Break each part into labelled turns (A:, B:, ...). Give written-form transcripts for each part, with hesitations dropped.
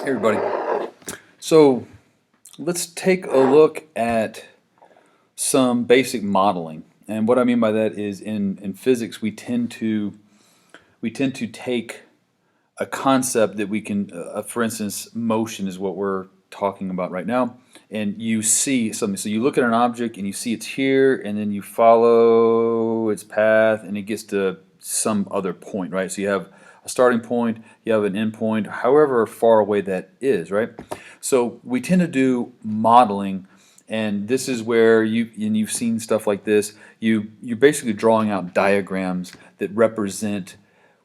A: Hey everybody. So let's take a look at some basic modeling. And what I mean by that is in physics we tend to take a concept that we can for instance, motion is what we're talking about right now, and you see something. So you look at an object and you see it's here, and then you follow its path and it gets to some other point, right? So you have a starting point, you have an end point, however far away that is, right? So we tend to do modeling, and this is where you've seen stuff like this. You're basically drawing out diagrams that represent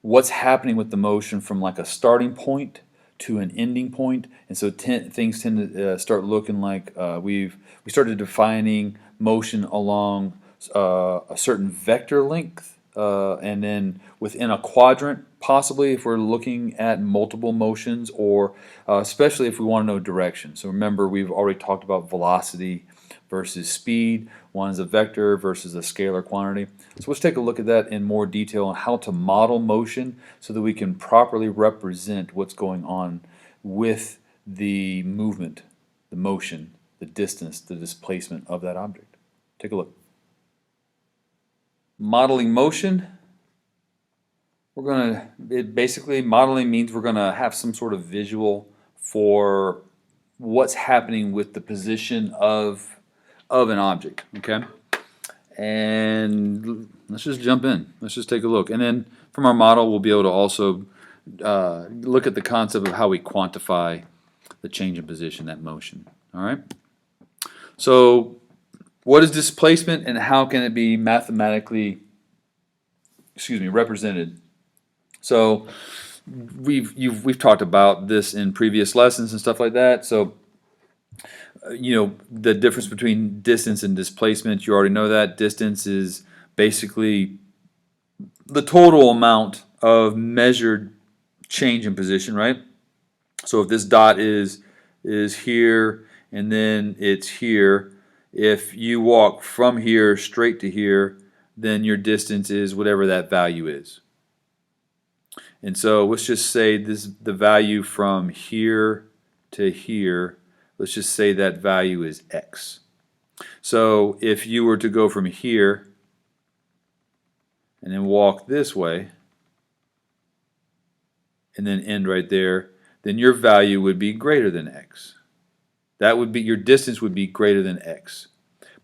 A: what's happening with the motion from like a starting point to an ending point, and so things tend to start looking like we started defining motion along a certain vector length, and then within a quadrant, possibly if we're looking at multiple motions, or especially if we want to know direction. So remember, we've already talked about velocity versus speed. One is a vector versus a scalar quantity. So let's take a look at that in more detail on how to model motion so that we can properly represent what's going on with the movement, the motion, the distance, the displacement of that object. Take a look. Modeling motion. Basically, modeling means we're going to have some sort of visual for what's happening with the position of an object, okay? And let's just jump in. Let's just take a look. And then from our model, we'll be able to also look at the concept of how we quantify the change in position, that motion. All right? So what is displacement and how can it be mathematically, represented? So we've talked about this in previous lessons and stuff like that. So the difference between distance and displacement, you already know that. Distance is basically the total amount of measured change in position, right? So if this dot is here and then it's here, if you walk from here straight to here, then your distance is whatever that value is. And so let's just say the value from here to here, let's just say that value is x. So if you were to go from here and then walk this way and then end right there, then your value would be greater than x. That would be, your distance would be greater than x.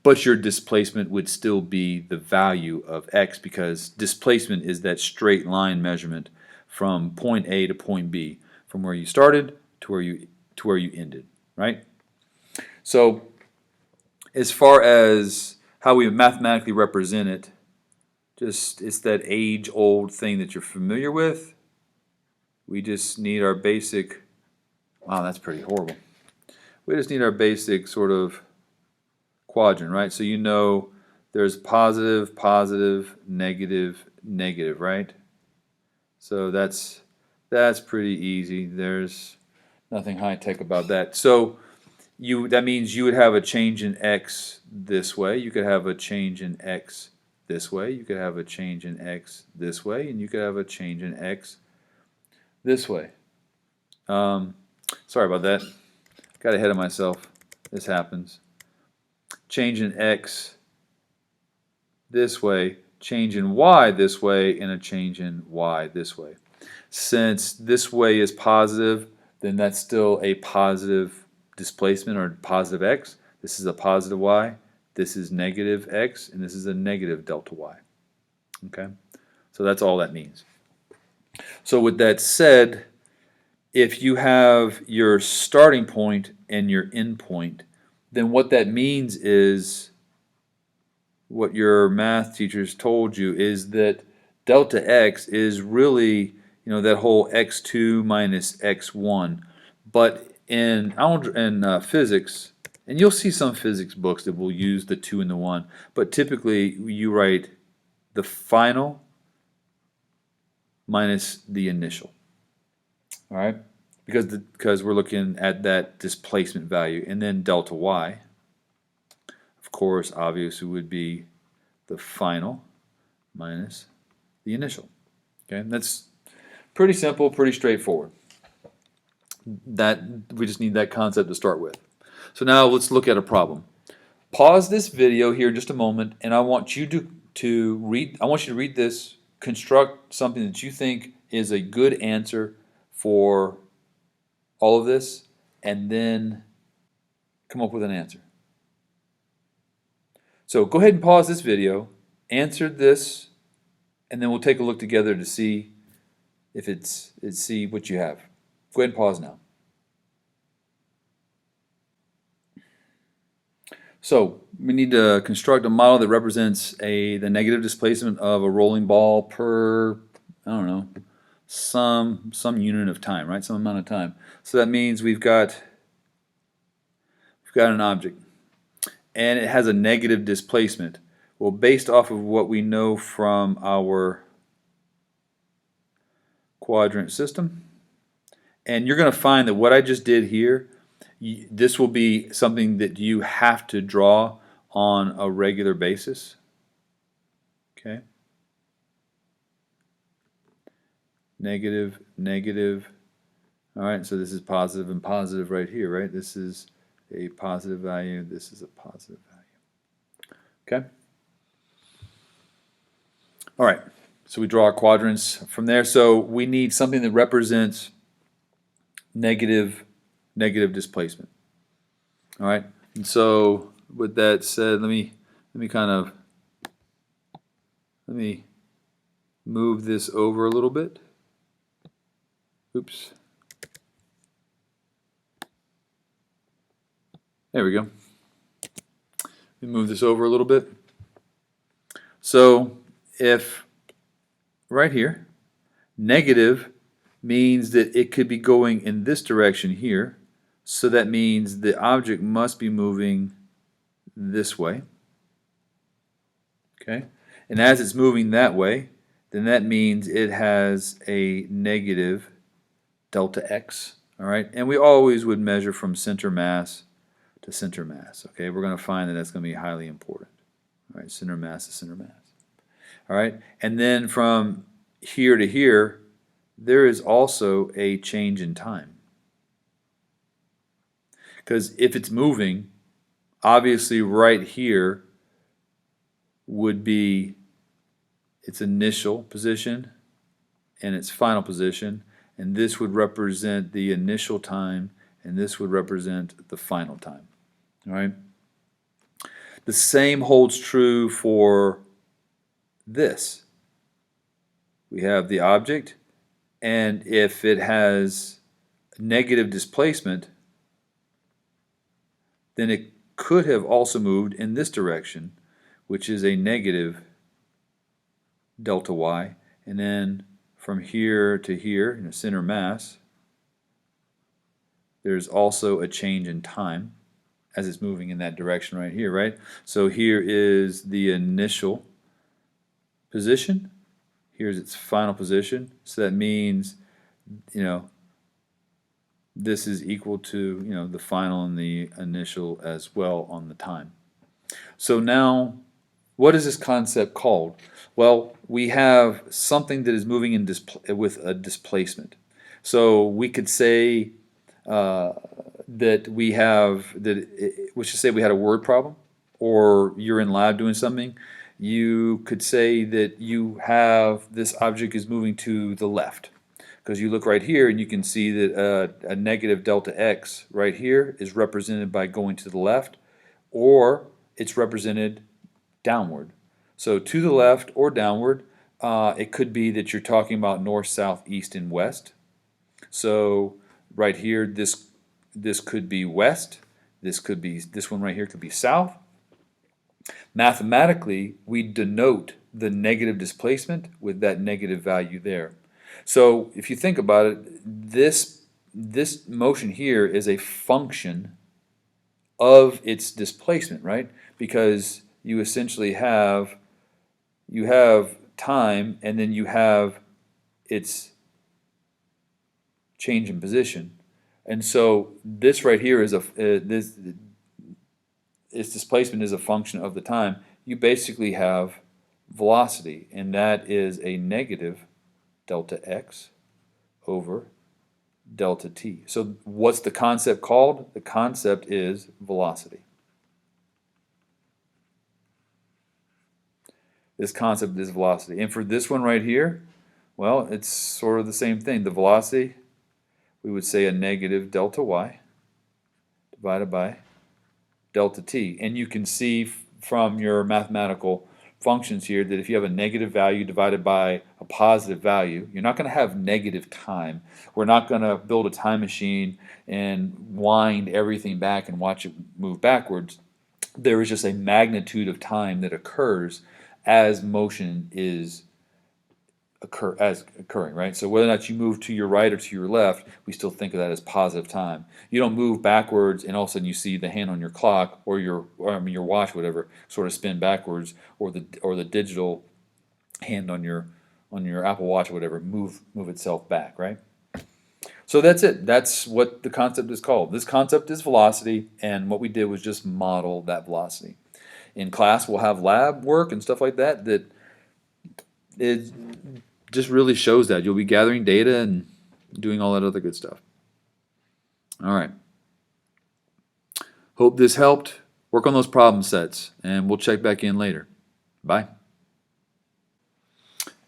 A: But your displacement would still be the value of x, because displacement is that straight line measurement from point A to point B, from where you started to where you ended, right? So as far as how we mathematically represent it, it's that age-old thing that you're familiar with. We just need our basic, wow, that's pretty horrible. We just need our basic sort of quadrant, right? So there's positive, positive, negative, negative, right? So that's pretty easy. There's nothing high-tech about that. So that means you would have a change in x this way. You could have a change in x this way. You could have a change in x this way, and you could have a change in x this way. Sorry about that. Got ahead of myself. This happens. Change in x this way, change in y this way, and a change in y this way. Since this way is positive, then that's still a positive displacement, or positive x. This is a positive y. This is negative x, and this is a negative delta y. Okay? So that's all that means. So with that said, if you have your starting point and your end point, then what that means is, what your math teachers told you is that delta x is really, that whole x2 minus x1. But in physics, and you'll see some physics books that will use the 2 and the 1, but typically you write the final minus the initial. All right? Because we're looking at that displacement value, and then delta y, of course, obviously would be the final minus the initial. Okay, and that's pretty simple, pretty straightforward. that we just need that concept to start with. So now let's look at a problem. Pause this video here just a moment, and I want you to read. I want you to read this, construct something that you think is a good answer for all of this, and then come up with an answer. So go ahead and pause this video, answer this, and then we'll take a look together to see if see what you have. Go ahead and pause now. So we need to construct a model that represents the negative displacement of a rolling ball per, I don't know, some unit of time, right? Some amount of time. So that means we've got an object, and it has a negative displacement. Well, based off of what we know from our quadrant system, and you're going to find that what I just did here, this will be something that you have to draw on a regular basis. Okay. Negative, negative. All right, so this is positive and positive right here, right? This is a positive value. This is a positive value. Okay. All right, so we draw our quadrants from there. So we need something that represents negative displacement. All right, and so with that said, let me move this over a little bit. Oops. There we go. Let me move this over a little bit. So if right here, negative means that it could be going in this direction here, so that means the object must be moving this way. Okay, and as it's moving that way, then that means it has a negative delta x. All right, and we always would measure from center mass to center mass. Okay, we're going to find that that's going to be highly important. All right, center mass to center mass. All right, and then from here to here, there is also a change in time. Because if it's moving, obviously right here would be its initial position and its final position, and this would represent the initial time, and this would represent the final time. All right. The same holds true for this. We have the object, and if it has negative displacement, then it could have also moved in this direction, which is a negative delta y, and then from here to here, in the center mass, there's also a change in time as it's moving in that direction right here, right? So here is the initial position, here's its final position, so that means, you know, this is equal to, you know, the final and the initial as well on the time. So now, what is this concept called? Well, we have something that is moving in with a displacement. So we could say that we have let's just say we had a word problem, or you're in lab doing something. You could say that you have this object is moving to the left, because you look right here and you can see that a negative delta x right here is represented by going to the left, or it's represented downward. So to the left or downward, it could be that you're talking about north, south, east, and west. So right here, this could be west. This one right here could be south. Mathematically, we denote the negative displacement with that negative value there. So if you think about it, this motion here is a function of its displacement, right? Because you essentially have time, and then you have its change in position. And so this right here is its displacement is a function of the time. You basically have velocity, and that is a negative delta x over delta t. So what's the concept called? The concept is velocity. This concept is velocity. And for this one right here, well, it's sort of the same thing. The velocity, we would say a negative delta y divided by delta t. And you can see from your mathematical functions here that if you have a negative value divided by a positive value, you're not going to have negative time. We're not going to build a time machine and wind everything back and watch it move backwards. There is just a magnitude of time that occurs as motion is occurring, right? So whether or not you move to your right or to your left, we still think of that as positive time. You don't move backwards and all of a sudden you see the hand on your clock or your watch, whatever, sort of spin backwards, or the digital hand on your Apple Watch or whatever move itself back, right? So that's it. That's what the concept is called. This concept is velocity, and what we did was just model that velocity. In class, we'll have lab work and stuff like that it just really shows that. You'll be gathering data and doing all that other good stuff. All right. Hope this helped. Work on those problem sets, and we'll check back in later. Bye.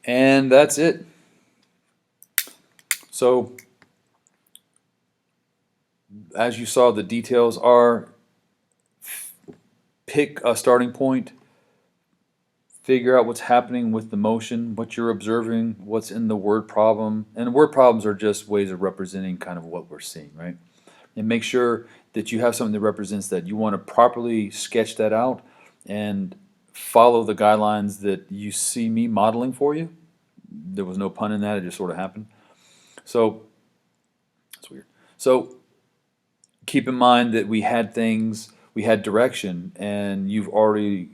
A: And that's it. So, as you saw, the details are pick a starting point, figure out what's happening with the motion, what you're observing, what's in the word problem. And word problems are just ways of representing kind of what we're seeing, right? And make sure that you have something that represents that. You want to properly sketch that out and follow the guidelines that you see me modeling for you. There was no pun in that, it just sort of happened. So, that's weird. So, keep in mind that we had direction, and you've already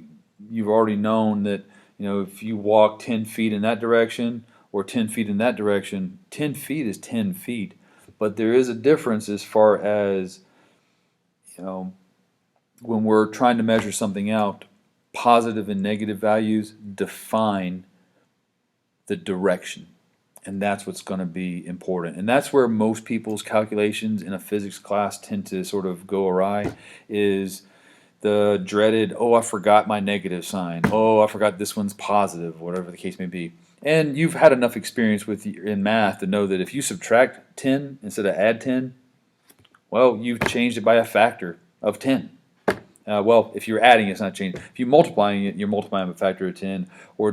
A: known that, if you walk 10 feet in that direction or 10 feet in that direction, 10 feet is 10 feet. But there is a difference as far as, when we're trying to measure something out, positive and negative values define the direction. And that's what's going to be important. And that's where most people's calculations in a physics class tend to sort of go awry, is the dreaded, oh, I forgot my negative sign. Oh, I forgot this one's positive, whatever the case may be. And you've had enough experience in math to know that if you subtract 10 instead of add 10, well, you've changed it by a factor of 10. Well, if you're adding, it's not changing. If you're multiplying it, you're multiplying by a factor of 10 or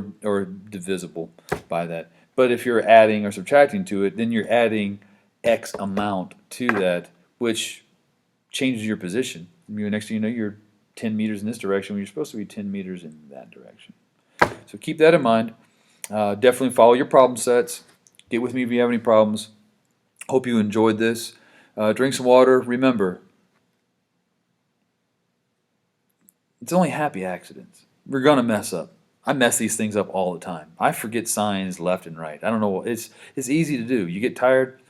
A: divisible by that. But if you're adding or subtracting to it, then you're adding X amount to that, which changes your position. Next thing you know, you're 10 meters in this direction when you're supposed to be 10 meters in that direction. So keep that in mind. Definitely follow your problem sets. Get with me if you have any problems. Hope you enjoyed this. Drink some water. Remember, it's only happy accidents. We're going to mess up. I mess these things up all the time. I forget signs left and right. I don't know. It's easy to do. You get tired,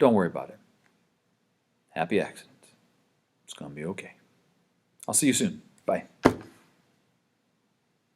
A: don't worry about it. Happy accidents. It's going to be okay. I'll see you soon. Bye.